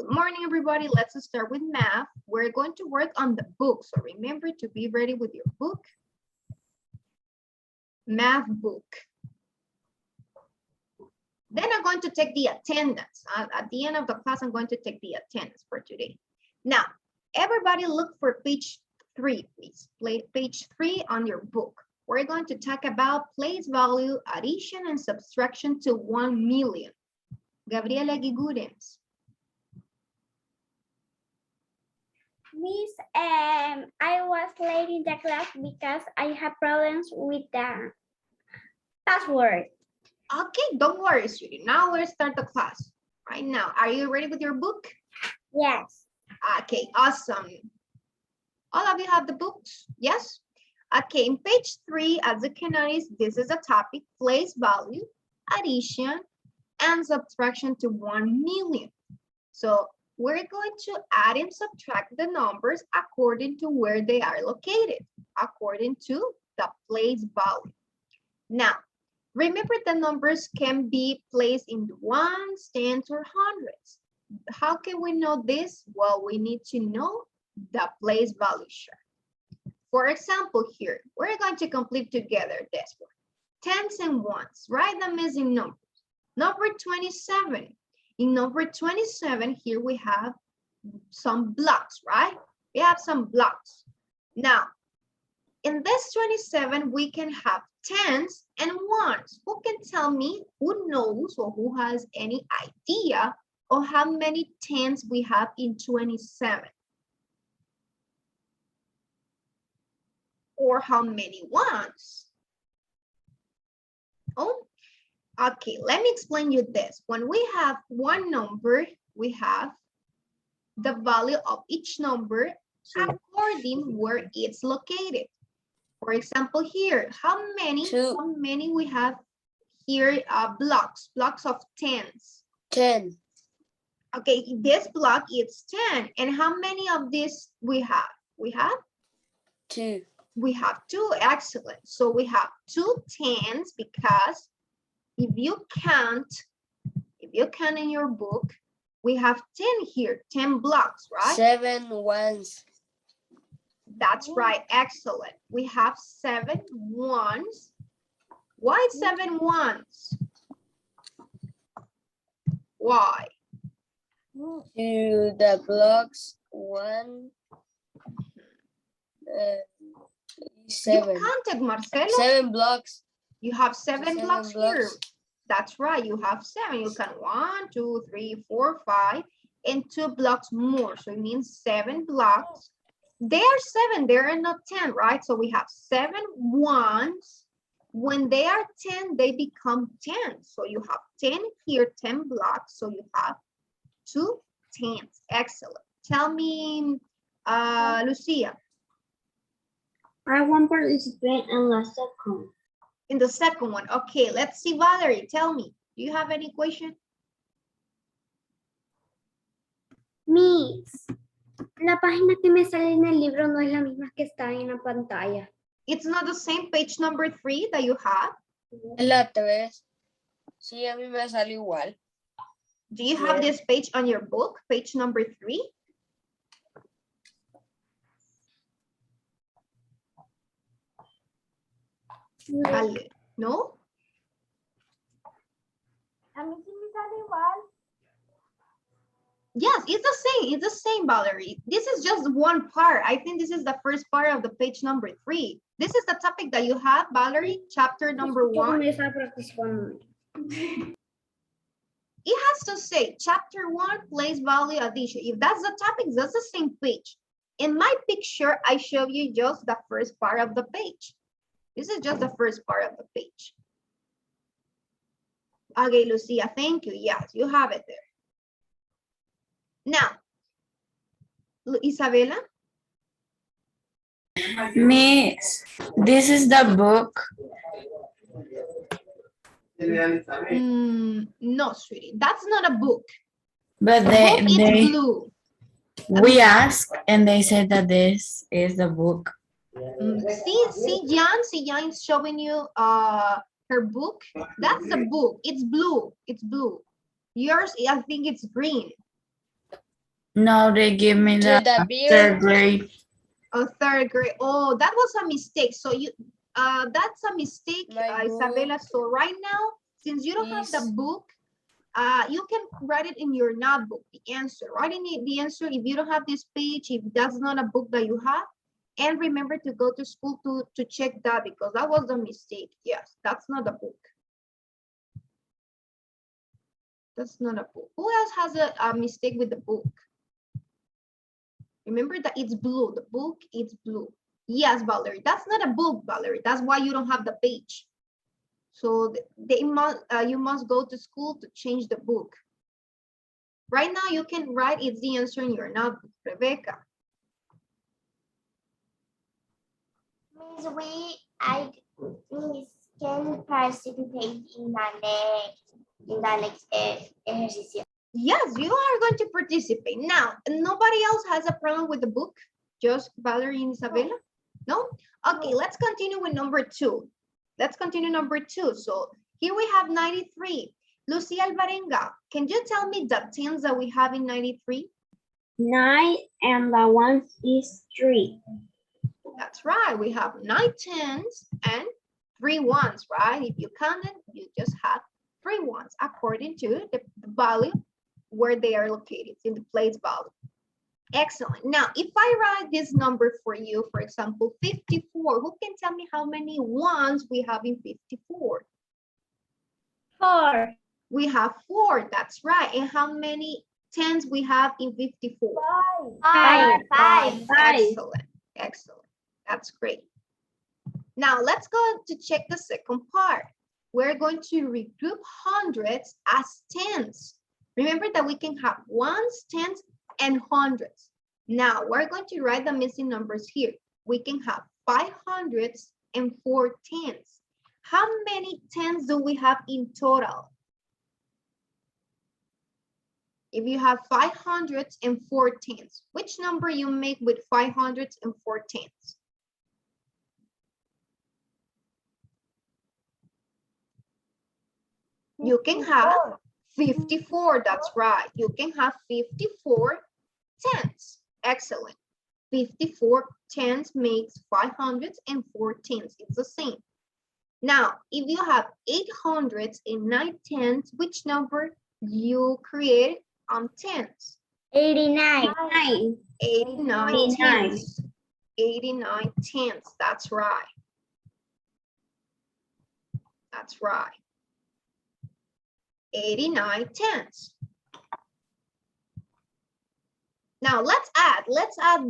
Good morning, everybody. Let's start with math. We're going to work on the book. So remember to be ready with your book. Math book. Then I'm going to take the attendance. At the end of the class, I'm going to take the attendance for today. Now, everybody look for page 3, please. Page 3 on your book. We're going to talk about place value, addition, and subtraction to 1 million. Gabriela Gigurens. Miss, I was late in the class because I have problems with the password. Okay, don't worry, sweetie. Now we'll start the class right now. Are you ready with your book? Yes. Okay, awesome. All of you have the books? Yes? Okay, in page 3, as you can notice, this is a topic, place value, addition, and subtraction to 1 million. So we're going to add and subtract the numbers according to where they are located, according to the place value. Now, remember the numbers can be placed in ones, tens, or hundreds. How can we know this? Well, we need to know the place value chart. For example, here, we're going to complete together this one. Tens and ones, write the missing numbers. Number 27. In number 27, here we have some blocks, right? We have some blocks. Now, in this 27, we can have tens and ones. Who can tell me, who knows or who has any idea of how many tens we have in 27? Or how many ones? Oh, okay, let me explain you this. When we have one number, we have the value of each number according where it's located. For example, here, how many we have here blocks of tens? 10. Okay, this block is 10. And how many of these we have? We have 2. We have 2, excellent. So we have 2 tens because if you count in your book, we have 10 here, 10 blocks, right? 7 ones. That's right, excellent. We have 7 ones. Why 7 ones? Why? To the blocks 1, 7. You counted, Marcelo. 7 blocks. You have 7 blocks here. blocks. That's right, you have 7. You can 1, 2, 3, 4, 5, and 2 blocks more. So it means 7 blocks. They are 7, they are not 10, right? So we have 7 ones. When they are 10, they become 10. So you have 10 here, 10 blocks. So you have 2 tens. Excellent. Tell me, Lucia. I want to participate in the second. In the second one. Okay, let's see, Valerie, tell me. Do you have any question? Miss, la página que me sale en el libro no es la misma que está en la pantalla. It's not the same page number 3 that you have. La 3. Sí, a mí me sale igual. Do you have this page on your book, page number 3? No? A mí sí me sale igual. Yes, it's the same, Valerie. This is just one part. I think this is the first part of the page number 3. This is the topic that you have, Valerie, chapter number 1. It has to say chapter 1, place value addition. If that's the topic, that's the same page. In my picture, I show you just the first part of the page. This is just the first part of the page. Okay, Lucia, thank you. Yes, you have it there. Now, Isabella? Miss, this is the book. No, sweetie, that's not a book. But It's blue. we asked and they said that this is the book. See, Jan is showing you her book. That's the book. It's blue. It's blue. Yours, I think it's green. No, they give me To the the beer. third grade. Oh, third grade. Oh, that was a mistake. So you, that's a mistake, My Isabella. book So right now, since you don't have the is- book, you can write it in your notebook, the answer. Write in the answer if you don't have this page, if that's not a book that you have. And remember to go to school to check that because that was a mistake. Yes, that's not a book. That's not a book. Who else has a mistake with the book? Remember that it's blue. The book is blue. Yes, Valerie. That's not a book, Valerie. That's why you don't have the page. So they must you must go to school to change the book. Right now you can write it's the answer in your notebook, Rebecca. Miss, Miss can participate in the next ejercicio. Yes, you are going to participate. Now, nobody else has a problem with the book? Just Valerie and Isabella? No? Okay, let's continue with number 2. Let's continue number 2. So here we have 93. Lucia Alvarenga, can you tell me the tens that we have in 93? 9 and the 1 is 3. That's right. We have 9 tens and 3 ones, right? If you count it, you just have 3 ones according to the value where they are located in the place value. Excellent. Now, if I write this number for you, for example, 54, who can tell me how many ones we have in 54? 4. We have 4, that's right. And how many tens we have in 54? 5. Excellent, excellent. That's great. Now, let's go to check the second part. We're going to regroup hundreds as tens. Remember that we can have ones, tens, and hundreds. Now, we're going to write the missing numbers here. We can have 500s and 4 tens. How many tens do we have in total? If you have 500s and 4 tens, which number you make with 500s and 4 tens? You can have 54, that's right. You can have 54 tens. Excellent. 54 tens makes 500s and 4 tens. It's the same. Now, if you have 800s and 9 tens, which number you create on tens? 89. 89 tens. 89 tens. That's right. That's right. 89 tens. Now let's add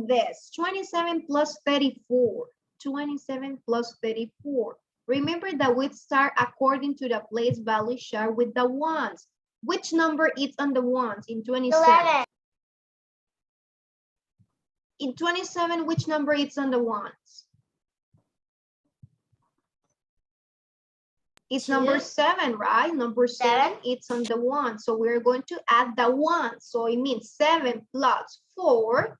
this. 27 plus 34. 27 plus 34. Remember that we start according to the place value share with the ones. Which number is on the ones in 27? 11. In 27, which number is on the ones? It's number 7, right? Number 7, it's on the 1. So we're going to add the 1. So it means 7 plus 4.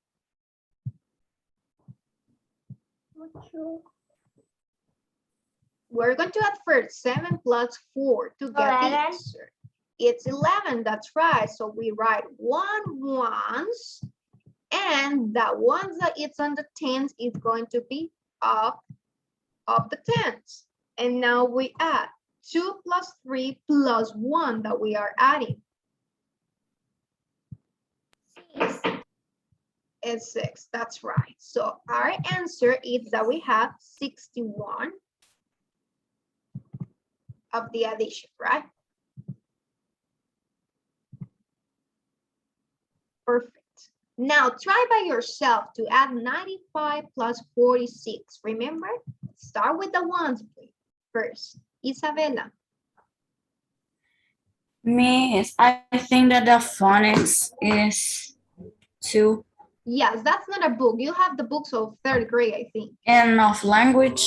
We're going to add first 7 plus 4 to get the 11. answer. It's 11, that's right. So we write 1 ones, and the ones that it's on the tens is going to be up the tens. And now we add 2 plus 3 plus 1 that we are adding. 6. It's 6, that's right. So our answer is that we have 61 of the addition, right? Perfect. Now try by yourself to add 95 plus 46. Remember, start with the ones, please. First, Isabella. Miss, I think that the phonics is 2 Yes, that's not a book. You have the books of 3rd grade, I think. and of language.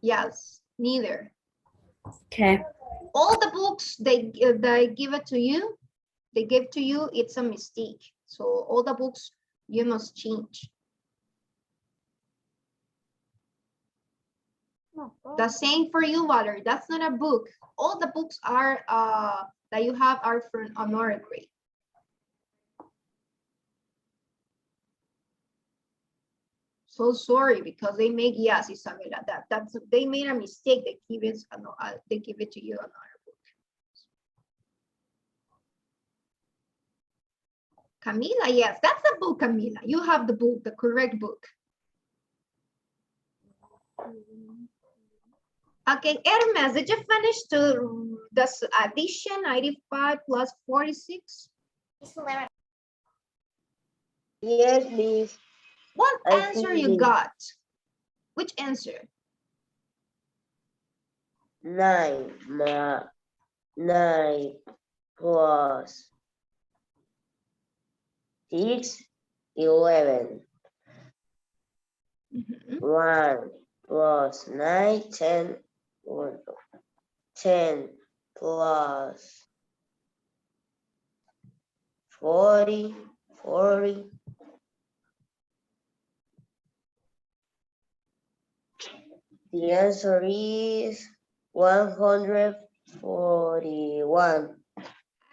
Yes, neither. Okay. All the books they give it to you, they give to you, it's a mistake. So all the books you must change. The same for you, Valerie. That's not a book. All the books are that you have are from another grade. So sorry because they make, yes, Isabella, they made a mistake. They give it to you another book. Camila, yes, that's the book, Camila. You have the book, the correct book. Okay, Hermes, did you finish the addition 95 plus 46? Yes, Miss. What I answer you finished. got? Which answer? 9 plus 6, 11. Mhm. 1 plus 9, 10. 10 plus 40. The answer is 141.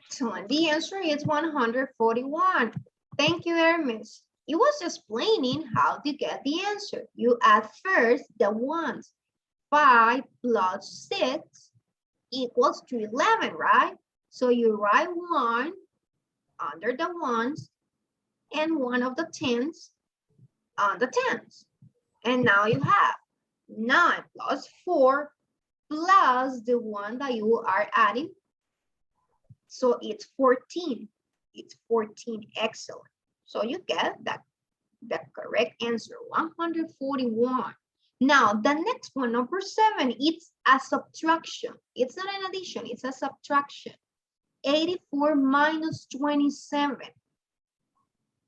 Excellent. The answer is 141. Thank you, Hermes. It was explaining how to get the answer. You add first the ones. 5 plus 6 equals to 11, right? So you write 1 under the ones and one of the tens on the tens. And now you have 9 plus 4 plus the one that you are adding. So it's 14. It's 14. Excellent. So you get the correct answer, 141. Now, the next one, number 7, it's a subtraction. It's not an addition, it's a subtraction. 84 minus 27.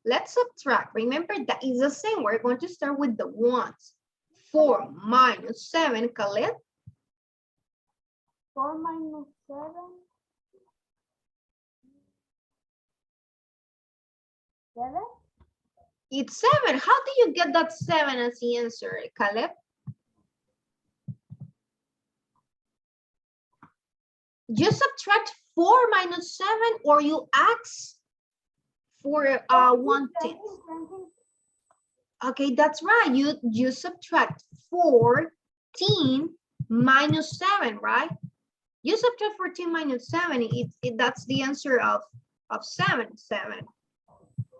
Let's subtract. Remember, that is the same. We're going to start with the ones. 4 minus 7, Khaled. 4 minus 7. 7? It's 7. How do you get that 7 as the answer, Caleb? You subtract 4 minus 7 or you ask for 1/10. Okay, that's right. You subtract 14 minus 7, right? You subtract 14 minus 7. That's the answer of 7.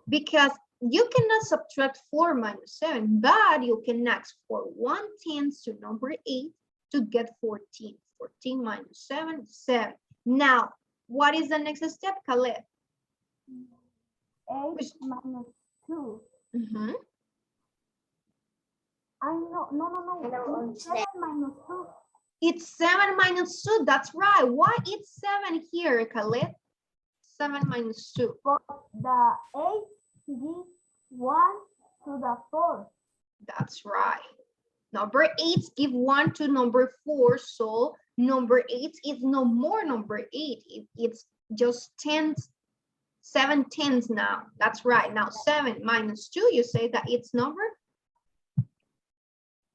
Because you cannot subtract 4 minus 7, but you can ask for 1/10 to number 8 to get 14. 14 minus 7, 7. Now, what is the next step, Caleb? 8 minus 2. Mm-hmm. No. 7 minus 2. It's 7 minus 2. That's right. Why it's 7 here, Caleb? 7 minus 2. But the 8 gives 1 to the 4. That's right. Number 8 give 1 to number 4. So number 8 is no more number 8. It's just 10s, 7 tens now. That's right. Now 7 minus 2, you say that it's number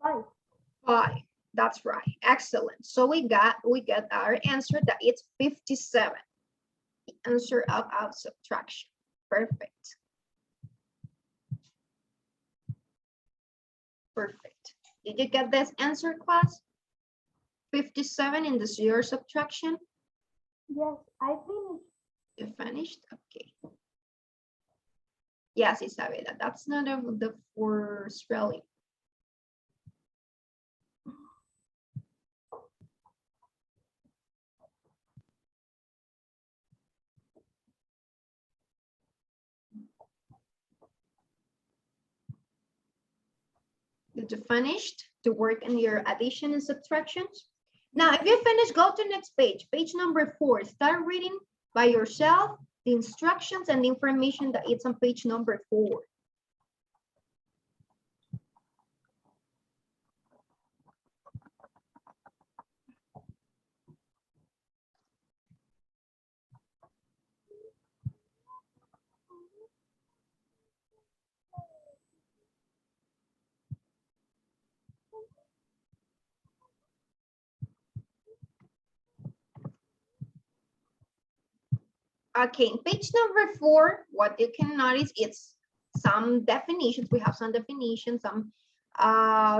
5. 5. That's right. Excellent. So we got our answer that it's 57. The answer of our subtraction. Perfect. Perfect. Did you get this answer, class? 57 in the zero subtraction? Yes, I finished. You finished? Okay. Yes, Isabella, that's not the for spelling. Did you finish to work in your addition and subtractions? Now, if you finish, go to next page, page number 4. Start reading by yourself the instructions and the information that it's on page number 4. Okay, page number 4, what you can notice is some definitions. We have some definitions, some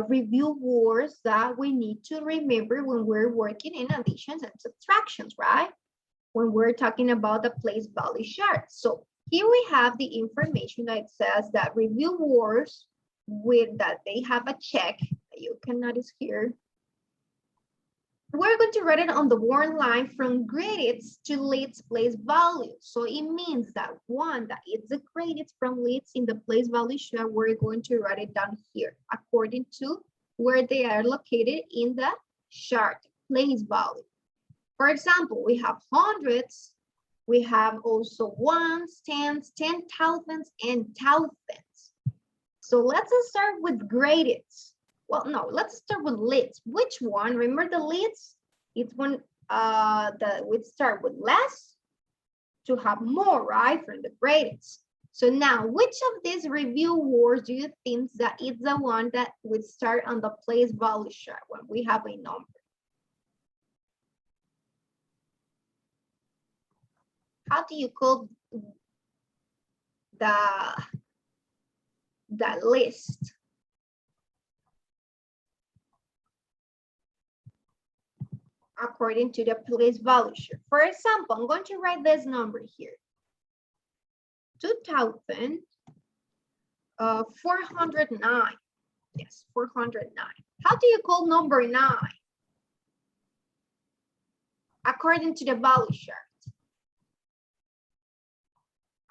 review words that we need to remember when we're working in additions and subtractions, right? When we're talking about the place value chart. So here we have the information that says that review words with that they have a check that you can notice here. We're going to write it on the word line from greatest to least place value. So it means that one that is the greatest from least in the place value chart, we're going to write it down here according to where they are located in the chart, place value. For example, we have hundreds, we have also ones, tens, 10,000s, and thousands. So let's start with greatest. Well, no, let's start with least. Which one? Remember the least? It's when we start with less to have more, right? From the greatest. So now, which of these review words do you think that is the one that would start on the place value chart when we have a number? How do you call the list? According to the place value chart. For example, I'm going to write this number here. 2,409. Yes, 409. How do you call number 9? According to the value chart.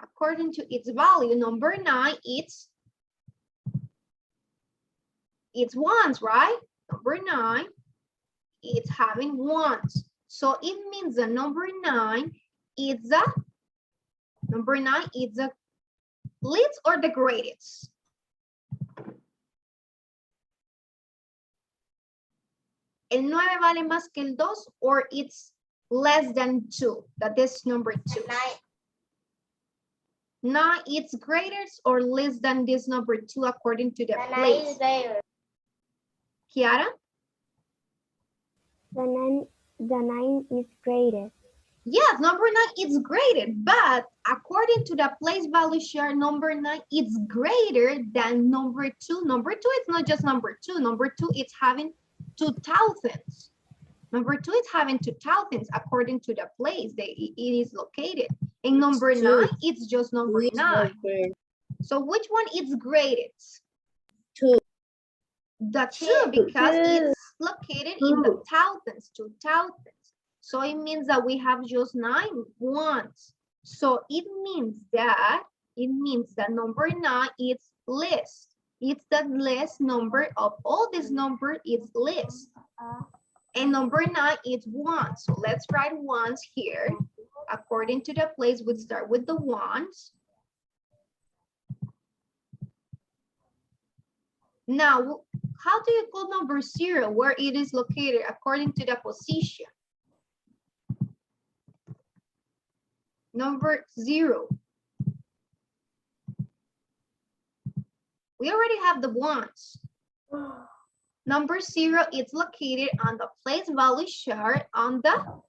According to its value, number 9, it's ones, right? Number 9, it's having ones. So it means the number 9 is the least or the greatest? El 9 vale más que el 2 or it's less than 2? That is number 2. 9 it's greater or less than this number 2 according to the place. Kiara? The 9 is greatest. Yes, number 9 is graded, but according to the place value chart, number 9 is greater than number 2. Number 2 is not just number 2. Number 2 is having 2,000s. Number 2 is having 2,000s according to the place that it is located. And number 9, it's just number 9. So which one is greatest? 2. The 2, because it's located in the thousands, 2,000s. So it means that we have just 9 ones. So it means that number 9 is least. It's the least number of all these numbers is least. And number 9 is 1. So let's write ones here. According to the place, we start with the ones. Now, how do you call number 0 where it is located according to the position? Number 0. We already have the ones. Number 0 is located on the place value chart on the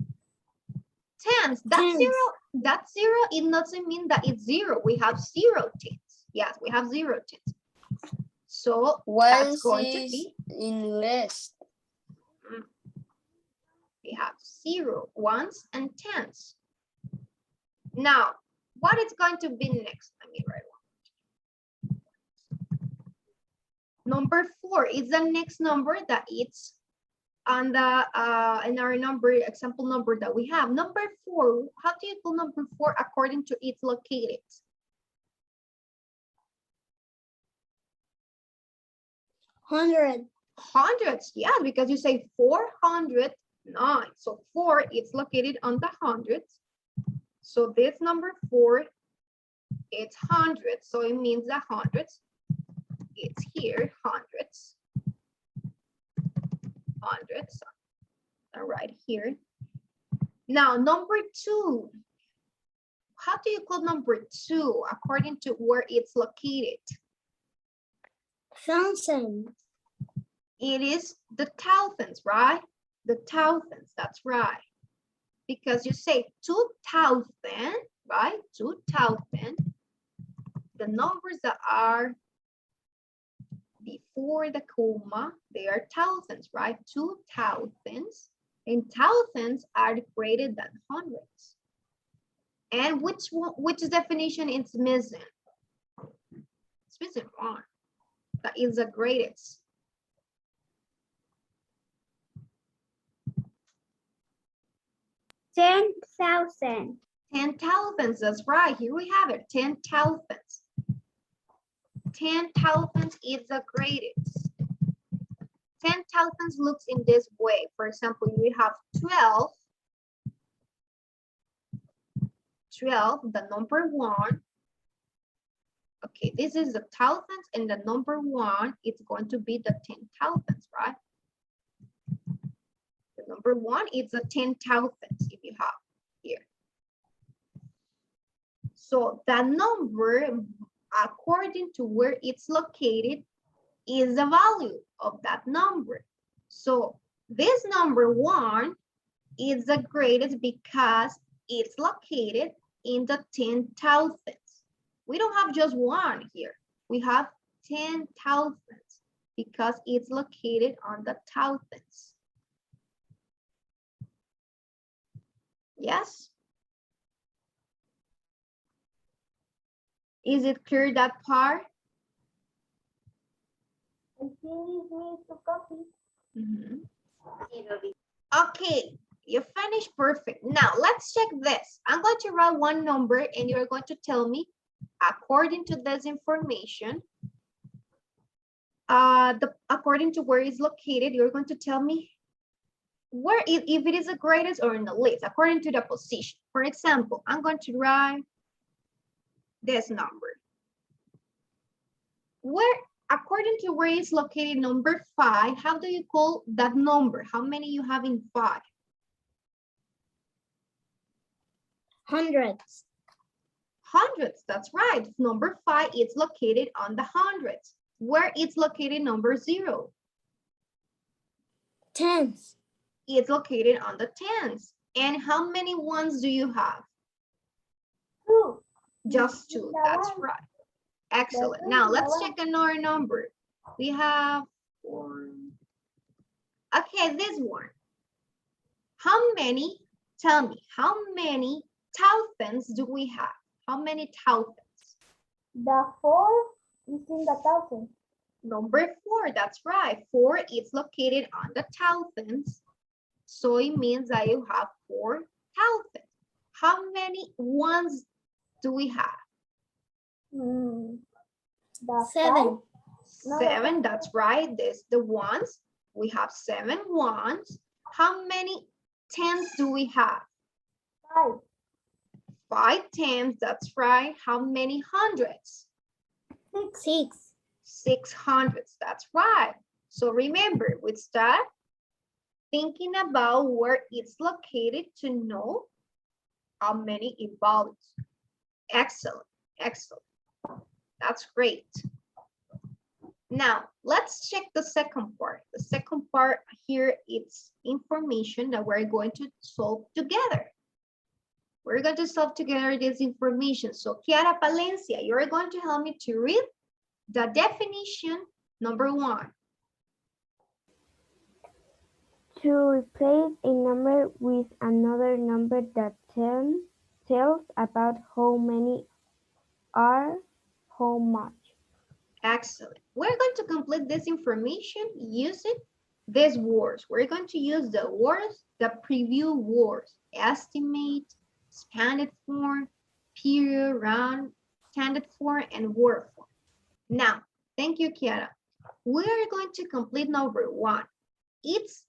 tens. That zero, it doesn't mean that it's 0. We have 0 tens. Yes, we have 0 tens. So that's going to be in list. We have 0, ones, and tens. Now, what is going to be next? Let me write one. Number 4 is the next number that it's on the in our number example number that we have. Number 4, how do you call number 4 according to its located? Hundreds, yeah, because you say 409. So 4 is located on the hundreds. So this number 4, it's hundreds. So it means the hundreds. It's here, hundreds. Right here. Now, number 2. How do you call number 2 according to where it's located? Thousand. It is the thousands, right? The thousands, that's right. Because you say 2,000, right? 2,000. The numbers that are before before the comma, they are thousands, right? 2,000, and thousands are greater than hundreds. And which definition is missing? It's missing one. That is the greatest. 10,000. 10,000, that's right. Here we have it, 10,000. 10,000 is the greatest. 10,000 looks in this way. For example, we have 12, the number 1. Okay, this is the thousands, and the number 1 is going to be the 10,000, right? The number 1 is the 10,000 if you have here. So that number, according to where it's located, is the value of that number. So this number 1 is the greatest because it's located in the 10,000s. We don't have just 1 here. We have 10,000 because it's located on the thousands. Yes? Is it clear, that part? Mhm. Okay, you finished, perfect. Now let's check this. I'm going to write one number and you're going to tell me, according to this information, according to where it's located, you're going to tell me where if it is the greatest or in the least, according to the position. For example, I'm going to write this number. Where, according to where it's located, number 5, how do you call that number? How many you have in 5? Hundreds. Hundreds, that's right. Number 5 is located on the hundreds. Where it's located, number 0? Tens. It's located on the tens. And how many ones do you have? 2. Just 2, that's right. Excellent. Now let's check another number. We have 4. Okay, this one. How many, tell me, how many thousands do we have? How many thousands? The 4 is in the thousand. Number 4, that's right. 4 is located on the thousands. So it means that you have 4,000. How many ones do we have? The 7. 7, that's right. This the ones. We have 7 ones. How many tens do we have? 5. 5 tens, that's right. How many hundreds? 6. 600s, that's right. So remember, we start thinking about where it's located to know how many it values. Excellent, excellent. That's great. Now, let's check the second part. The second part here is information that we're going to solve together. We're going to solve together this information. So, Kiara Palencia, you're going to help me to read the definition number 1. To replace a number with another number that tells about how many are how much. Excellent. We're going to complete this information using these words. We're going to use the words, the preview words: estimate, expanded form, period, round, standard form, and word form. Now, thank you, Kiara. We're going to complete number 1. It's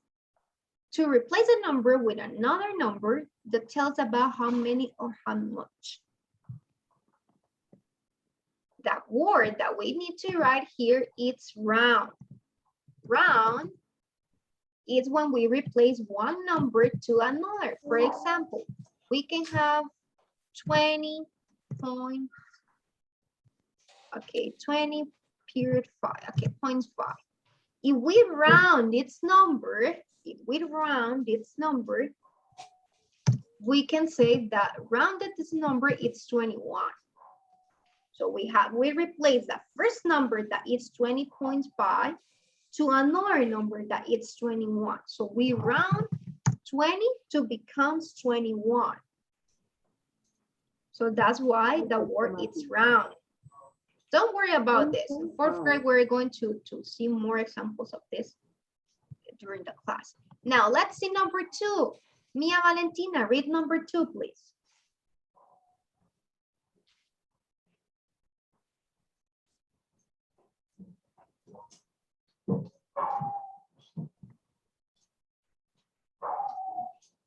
to replace a number with another number that tells about how many or how much. That word that we need to write here is round. Round is when we replace one number to another. For example, we can have 20 point, okay, 20 period 5, okay, 0.5. If we round its number, we can say that rounded this number is 21. So we replace the first number that is 20.5 to another number that is 21. So we round 20 to becomes 21. So that's why the word is round. Don't worry about this. In fourth grade, we're going to see more examples of this during the class. Now let's see number 2. Mia Valentina, read number 2, please.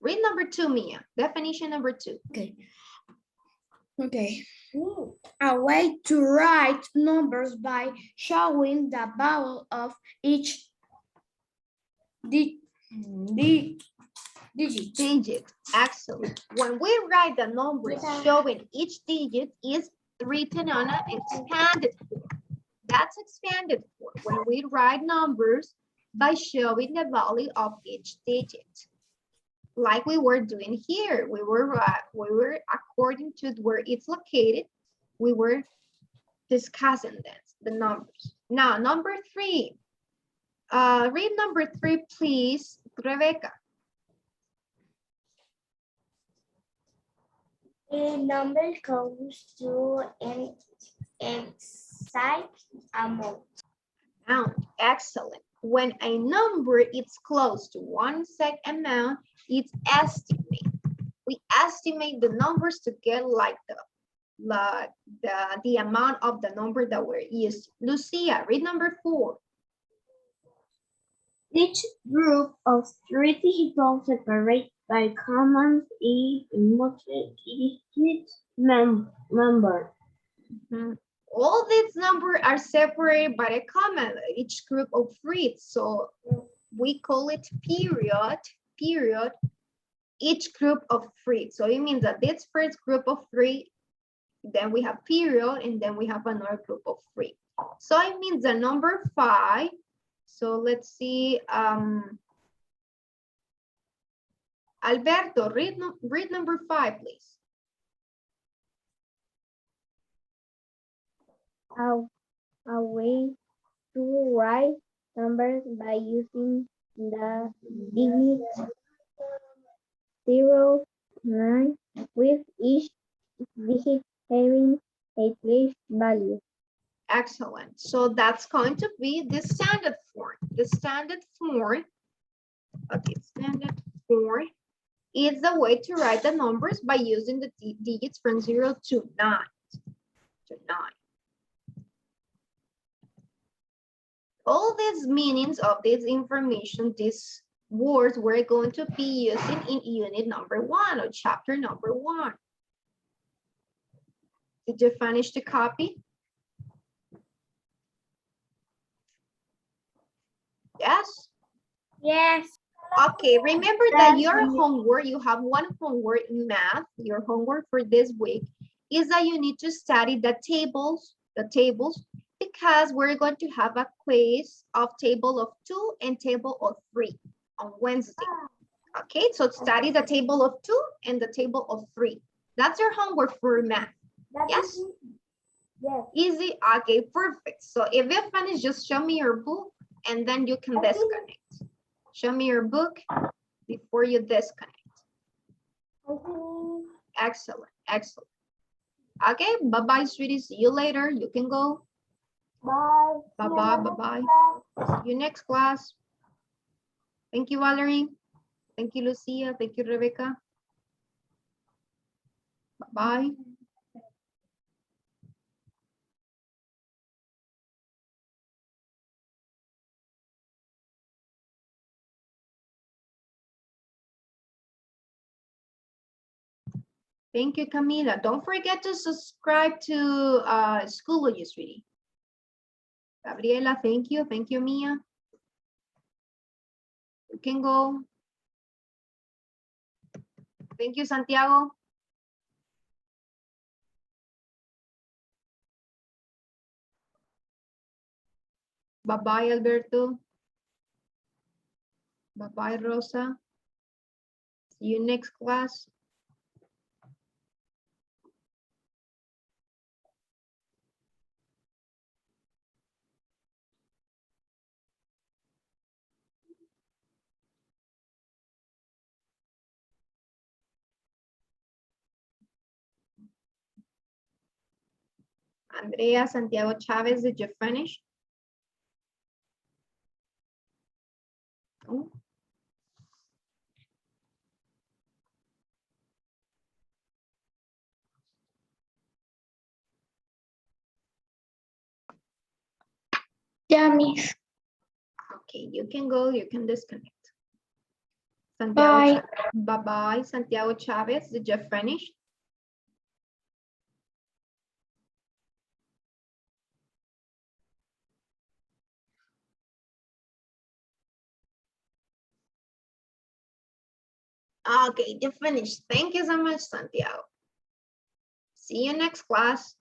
Read number 2, Mia. Definition number 2. Okay. A way to write numbers by showing the value of each digit. Digit. Excellent. When we write the numbers showing each digit is written on an expanded form. That's expanded form. When we write numbers by showing the value of each digit. Like we were doing here, we were according to where it's located, we were discussing this, the numbers. Now, number 3. Read number 3, please, Rebecca. A number goes to an exact amount. Excellent. When a number is close to one exact amount, it's estimated. We estimate the numbers to get like the amount of the number that we're using. Lucia, read number 4. Each group of 3 digits separated by commas is a multi-digit number. All these numbers are separated by a comma, each group of 3. So we call it period, each group of 3. So it means that this first group of 3, then we have period, and then we have another group of 3. So it means the number 5. So let's see, Alberto, read number 5, please. A way to write numbers by using the digits 0, 9, with each digit having a place value. Excellent. So that's going to be the standard form. The standard form, okay, standard form is the way to write the numbers by using the digits from 0 to 9. All these meanings of this information, these words, we're going to be using in unit number 1 or chapter number 1. Did you finish the copy? Yes? Yes. Okay, remember that your homework, you have one homework in math, your homework for this week is that you need to study the tables, because we're going to have a quiz of table of 2 and table of 3 on Wednesday. Okay, so study the table of 2 and the table of 3. That's your homework for math. Yes? Yes. Easy? Okay, perfect. So if you finish, just show me your book and then you can disconnect. Show me your book before you disconnect. Excellent, excellent. Okay, bye-bye, sweetie. See you later. You can go. Bye. Bye-bye, bye-bye. See you next class. Thank you, Valerie. Thank you, Lucia. Thank you, Rebecca. Bye-bye. Thank you, Camila. Don't forget to subscribe to Schoology, sweetie. Gabriela, thank you. Thank you, Mia. You can go. Thank you, Santiago. Bye-bye, Alberto. Bye-bye, Rosa. See you next class. Andrea Santiago Chavez, did you finish? No? Yeah, Miss. Okay, you can go, you can disconnect. Bye. Bye-bye, Santiago Chavez, did you finish? Okay, you finished. Thank you so much, Santiago. See you next class.